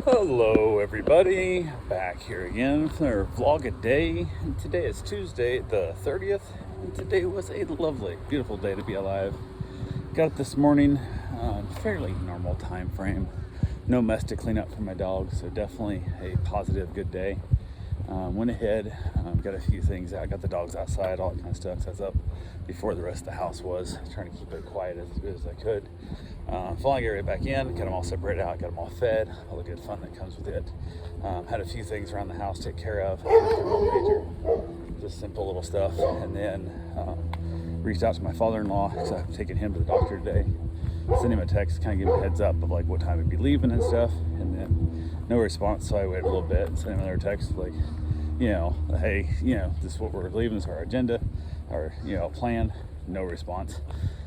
Hello everybody, back here again for vlog a day. And today is Tuesday the 30th, and today was a lovely, beautiful day to be alive. Got up this morning, fairly normal time frame. No mess to clean up for my dog, so definitely a positive, good day. Went ahead, got a few things out, got the dogs outside, all that kind of stuff. So I was up before the rest of the house was, trying to keep it quiet as good as I could. Finally got right back in, got them all separated out, got them all fed, all the good fun that comes with it. Had a few things around the house to take care of, nothing major, just simple little stuff. And then reached out to my father-in-law because I'm taking him to the doctor today. Sent him a text, kind of give him a heads up of like what time he'd be leaving and stuff, and then no response, so I waited a little bit and sent him another text like, hey, this is what we're leaving, this is our agenda, our, plan. No response.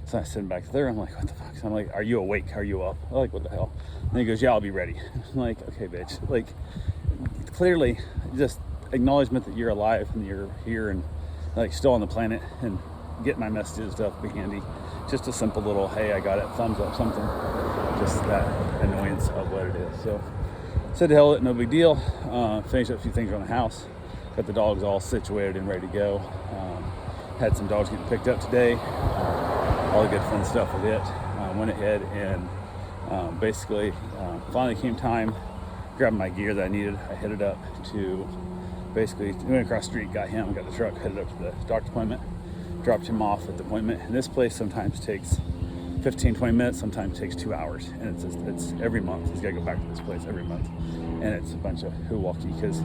So I send back there, I'm like, what the fuck? So I'm like, are you awake? Are you up? I'm like, what the hell? And he goes, yeah, I'll be ready. I'm like, okay, bitch. Like, clearly just acknowledgement that you're alive and you're here and like still on the planet and getting my messages and stuff be handy. Just a simple little, hey, I got it, thumbs up, something. Just that annoyance of what it is. So said to hell with it, no big deal. Finished up a few things around the house. Got the dogs all situated and ready to go. Had some dogs getting picked up today. All the good fun stuff with it. Went ahead and basically finally came time, grabbed my gear that I needed. I headed up to basically went across the street, got him, got the truck, headed up to the doctor's appointment, dropped him off at the appointment. And this place sometimes takes 15-20 minutes, sometimes takes 2 hours, and it's every month. He's got to go back to this place every month, and it's a bunch of hoo-walkie because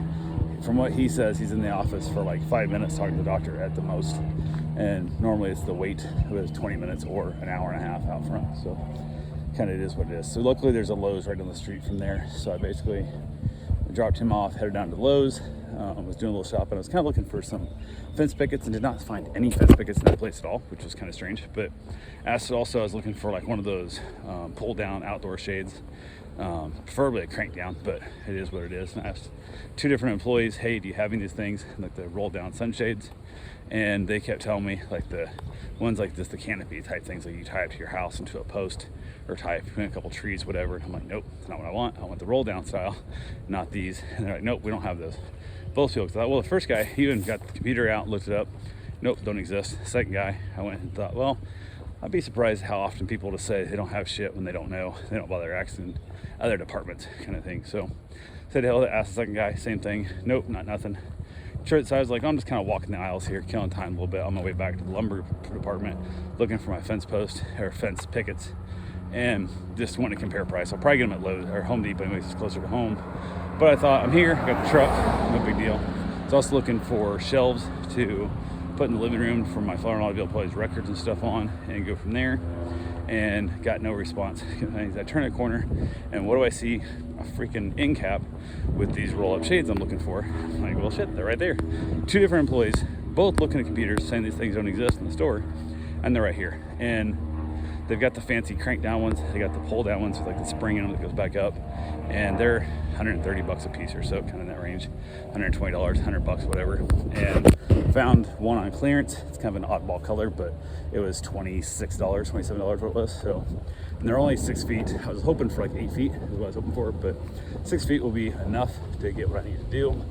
from what he says, he's in the office for like 5 minutes talking to the doctor at the most, and normally it's the wait was 20 minutes or an hour and a half out front. So kind of it is what it is. So luckily there's a Lowe's right down the street from there, so I basically dropped him off, headed down to Lowe's. Was doing a little shopping. I was kind of looking for some fence pickets and did not find any fence pickets in that place at all, which was kind of strange. But also I was looking for like one of those pull down outdoor shades, preferably a crank down, but it is what it is. And I asked 2 different employees, hey, do you have any of these things, like the roll down sunshades? And they kept telling me like the ones like this, the canopy type things, like you tie it to your house into a post or tie it between a couple trees, whatever. And I'm like, nope, that's not what I want. I want the roll down style, not these. And they're like, nope, we don't have those. Both people thought, well, the first guy, he even got the computer out, looked it up. Nope, don't exist. Second guy, I went and thought, well, I'd be surprised how often people will say they don't have shit when they don't know. They don't bother asking other departments, kind of thing. So said hell, asked the second guy, same thing. Nope, not nothing. Sure, so I was like, I'm just kind of walking the aisles here, killing time a little bit on my way back to the lumber department, looking for my fence post or fence pickets, and just wanted to compare price. I'll probably get them at Lowe's or Home Depot, anyways, it's closer to home. But I thought, I'm here, got the truck, no big deal. I was also looking for shelves to put in the living room for my father-in-law to be able to put his records and stuff on and go from there. And got no response. I turn a corner, and what do I see? A freaking end cap with these roll-up shades I'm looking for. I'm like, well, shit, they're right there. 2 different employees, both looking at computers, saying these things don't exist in the store, and they're right here. And they've got the fancy crank down ones. They got the pull down ones with like the spring in them that goes back up, and they're $130 a piece or so, kind of in that range. $120, $100, whatever. And found one on clearance. It's kind of an oddball color, but it was $26, $27 what it was. So, and they're only 6 feet. I was hoping for like 8 feet is what I was hoping for, but 6 feet will be enough to get what I need to do.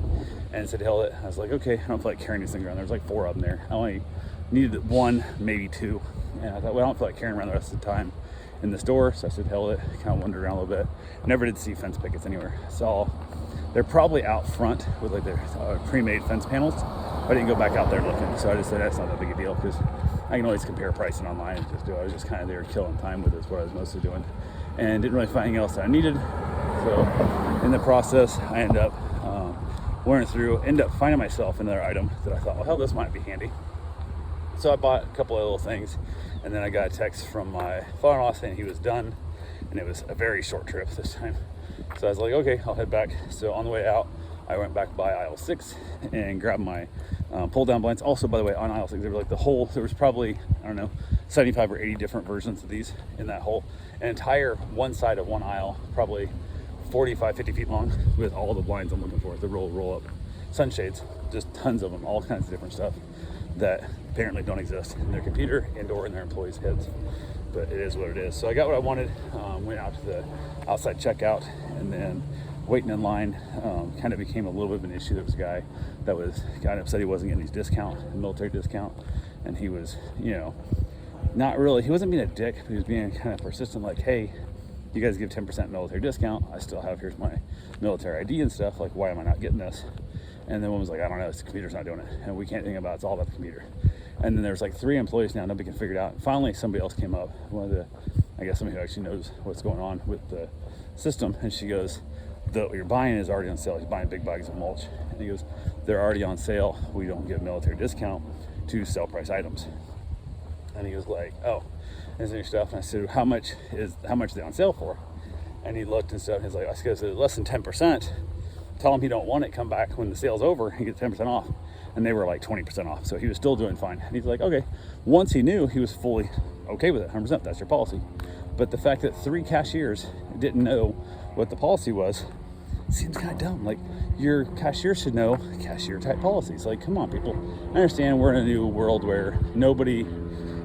And said, hell it. I was like, okay, I don't feel like carrying this thing around. There's like 4 of them there. I only needed 1, maybe 2. And I thought, well, I don't feel like carrying around the rest of the time in the store. So I said, hell it, kind of wandered around a little bit. Never did see fence pickets anywhere. Saw they're probably out front with like their pre-made fence panels. I didn't go back out there looking. So I just said, that's not that big a deal because I can always compare pricing online and just do it. I was just kind of there killing time with it is what I was mostly doing. And didn't really find anything else that I needed. So in the process, I ended up ended up finding myself another item that I thought, well, hell, this might be handy. So I bought a couple of little things, and then I got a text from my father-in-law saying he was done, and it was a very short trip this time. So I was like, okay, I'll head back. So on the way out, I went back by aisle 6 and grabbed my pull-down blinds. Also, by the way, on aisle 6, there were like there was probably, I don't know, 75 or 80 different versions of these in that whole, an entire one side of one aisle, probably 45, 50 feet long, with all the blinds I'm looking for, the roll-up sunshades, just tons of them, all kinds of different stuff that apparently don't exist in their computer and or in their employees' heads. But it is what it is. So I got what I wanted, went out to the outside checkout, and then waiting in line. Kind of became a little bit of an issue. There was a guy that was kind of upset he wasn't getting his discount, military discount, and he was, not really, he wasn't being a dick, but he was being kind of persistent, like, hey, you guys give 10% military discount. I still have, here's my military ID and stuff. Like, why am I not getting this? And then one was like, I don't know, the computer's not doing it. And we can't think about it. It's all about the computer. And then there's like 3 employees now. Nobody can figure it out. And finally, somebody else came up. I guess somebody who actually knows what's going on with the system. And she goes, what you're buying is already on sale. He's buying big bags of mulch. And he goes, they're already on sale. We don't give military discount to sell price items. And he was like, oh, is there stuff? And I said, how much are they on sale for? And he looked and stuff. And he's like, I said, less than 10%. Tell him he don't want it. Come back when the sale's over and get 10% off. And they were like 20% off. So he was still doing fine. And he's like, okay. Once he knew, he was fully okay with it. 100%. That's your policy. But the fact that 3 cashiers didn't know what the policy was seems kind of dumb. Like, your cashier should know cashier type policies. Like, come on, people. I understand we're in a new world where nobody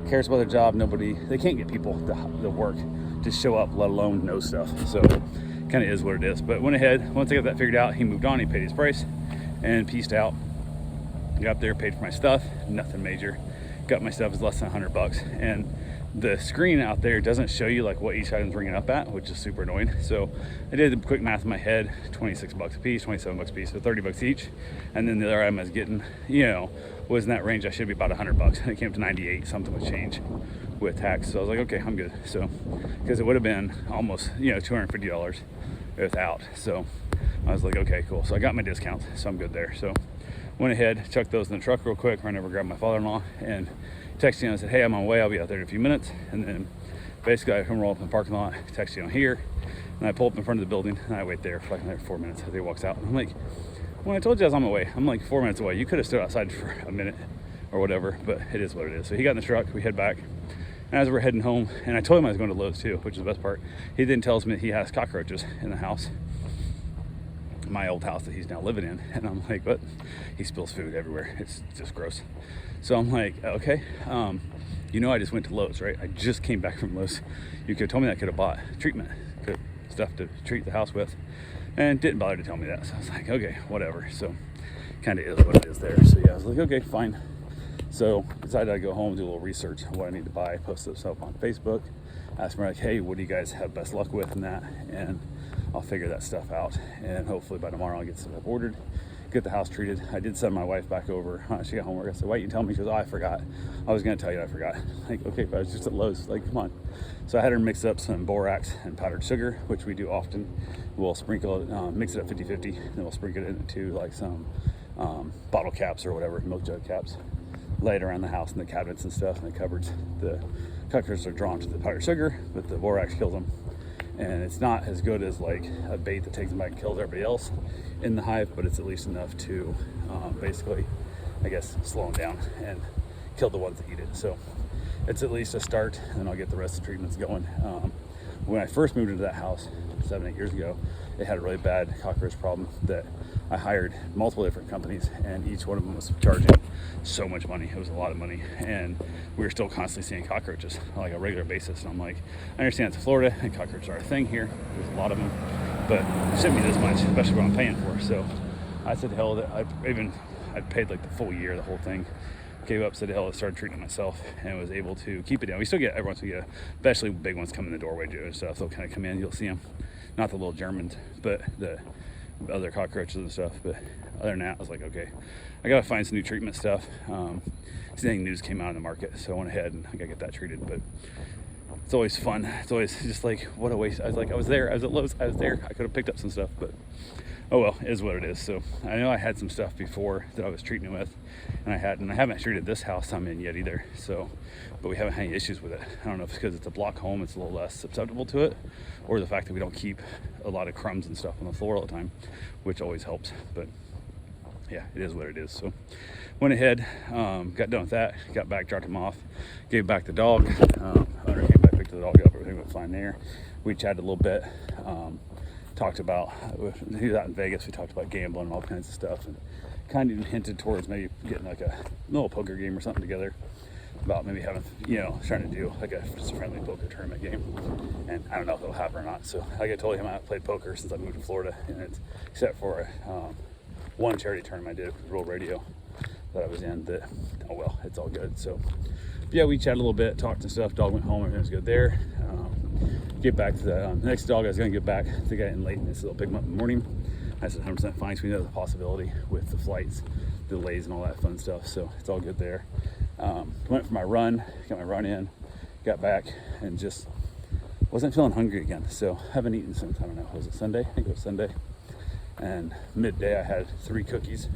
cares about their job. They can't get people to work to show up, let alone know stuff. So kind of is what it is. But went ahead, once I got that figured out, he moved on, he paid his price and pieced out. Got up there, paid for my stuff, nothing major. Got my stuff, is less than $100. And the screen out there doesn't show you like what each item's ringing up at, which is super annoying. So I did the quick math in my head, 26 bucks a piece, 27 bucks a piece, so 30 bucks each. And then the other item I was getting, was in that range. I should be about 100 bucks. And it came to 98, something was change with tax. So I was like, okay, I'm good. So, because it would have been almost, $250 without. So I was like, okay, cool. So I got my discounts, so I'm good there. So went ahead, chucked those in the truck real quick, ran over, grabbed my father-in-law, and texted him. I said, hey, I'm on my way. I'll be out there in a few minutes. And then basically I come roll up in the parking lot, text you on here, and I pull up in front of the building, and I wait there for like 4 minutes as he walks out. And I'm like, when I told you I was on my way, I'm like 4 minutes away. You could have stood outside for a minute or whatever, but it is what it is. So he got in the truck, we head back. And as we're heading home, and I told him I was going to Lowe's too, which is the best part. He then tells me that he has cockroaches in the house, my old house that he's now living in. And I'm like, what? He spills food everywhere. It's just gross. So I'm like, okay, I just went to Lowe's, right? I just came back from Lowe's. You could have told me that I could have bought treatment, stuff to treat the house with, and didn't bother to tell me that. So I was like, okay, whatever. So kind of is what it is there. So yeah, I was like, okay, fine. So decided I'd go home and do a little research on what I need to buy, post this up on Facebook, ask me like, hey, what do you guys have best luck with in that? And I'll figure that stuff out. And hopefully by tomorrow I'll get some stuff ordered, get the house treated. I did send my wife back over. She got homework. I said, why didn't you tell me? She goes, oh, I forgot. I was going to tell you, I forgot. Like, okay, but I was just at Lowe's. Like, come on. So I had her mix up some borax and powdered sugar, which we do often. We'll sprinkle it, mix it up 50-50, then we'll sprinkle it into like some bottle caps or whatever, milk jug caps. Lay it around the house in the cabinets and stuff, and the cupboards. The cockroaches are drawn to the powdered sugar, but the borax kills them. And it's not as good as like a bait that takes them back and kills everybody else in the hive, but it's at least enough to basically, I guess, slow them down and kill the ones that eat it. So it's at least a start, and then I'll get the rest of the treatments going. When I first moved into that house 7-8 years ago, it had a really bad cockroach problem that I hired multiple different companies, and each one of them was charging so much money. It was a lot of money, and we were still constantly seeing cockroaches on like a regular basis. And I'm like, I understand it's Florida and cockroaches are a thing here. There's a lot of them, but it shouldn't be this much, especially what I'm paying for. So I said, hell, that I'd paid like the full year, the whole thing. Gave up, said hell, I started treating it myself, and was able to keep it down. We still get, every once we get, especially big ones come in the doorway and stuff. They'll kind of come in, you'll see them, not the little Germans, but the other cockroaches and stuff. But other than that, I was like, okay, I gotta find some new treatment stuff. Anything news came out in the market, so I went ahead and I gotta get that treated. But it's always fun. It's always just like, what a waste. I was there, I was at Lowe's, I was there. I could have picked up some stuff, but oh well, it is what it is. So I know I had some stuff before that I was treating with, and I haven't treated this house I'm in yet either. So, but we haven't had any issues with it. I don't know if it's because it's a block home, it's a little less susceptible to it, or the fact that we don't keep a lot of crumbs and stuff on the floor all the time, which always helps. But yeah, it is what it is. So went ahead, got done with that, got back, dropped him off, gave back the dog. Owner came back, picked the dog up, everything went fine there. We chatted a little bit. Talked about, he was out in Vegas, we talked about gambling and all kinds of stuff, and kind of hinted towards maybe getting like a little poker game or something together. about maybe having, you know, trying to do like just a friendly poker tournament game. And I don't know if it'll happen or not. So like I told him, I haven't played poker since I moved to Florida, and it's except for one charity tournament I did with Rural Radio that I was in. That, oh well, it's all good. So yeah, we chatted a little bit, talked and stuff. Dog went home, everything was good there. Get back to the next dog I was going to get back. I think I got in late, and it's a little big month in the morning. I said 100% fine, so we know the possibility with the flights, delays, and all that fun stuff. So it's all good there. Went for my run, got my run in, got back, and just wasn't feeling hungry again. So haven't eaten since, I don't know, was it Sunday? I think it was Sunday. And midday I had 3 cookies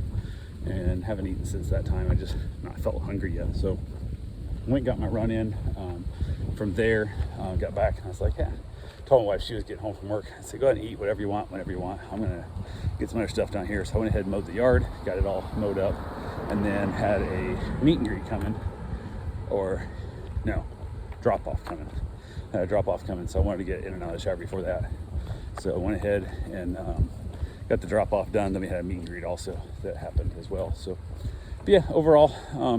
and haven't eaten since that time. I just not felt hungry yet. So went, got my run in. From there, got back, and I was like, yeah. Told my wife she was getting home from work. I said, go ahead and eat whatever you want, whenever you want. I'm gonna get some other stuff down here. So I went ahead and mowed the yard, got it all mowed up, and then had a meet and greet coming, or no, drop off coming. Had a drop off coming, so I wanted to get in and out of the shower before that. So I went ahead and got the drop off done. Then we had a meet and greet also that happened as well. So but yeah, overall,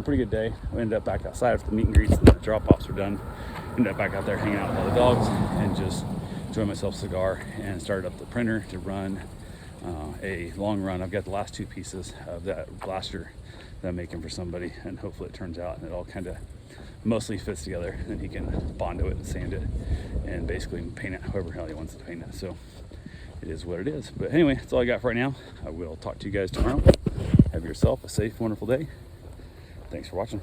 pretty good day. We ended up back outside after the meet and greets and the drop offs were done. Ended up back out there hanging out with all the dogs and just enjoying myself a cigar, and started up the printer to run a long run. I've got the last 2 pieces of that blaster that I'm making for somebody, and hopefully it turns out and it all kind of mostly fits together, and he can Bondo it and sand it and basically paint it however hell he wants to paint it. So it is what it is. But anyway, that's all I got for right now. I will talk to you guys tomorrow. Have yourself a safe, wonderful day. Thanks for watching.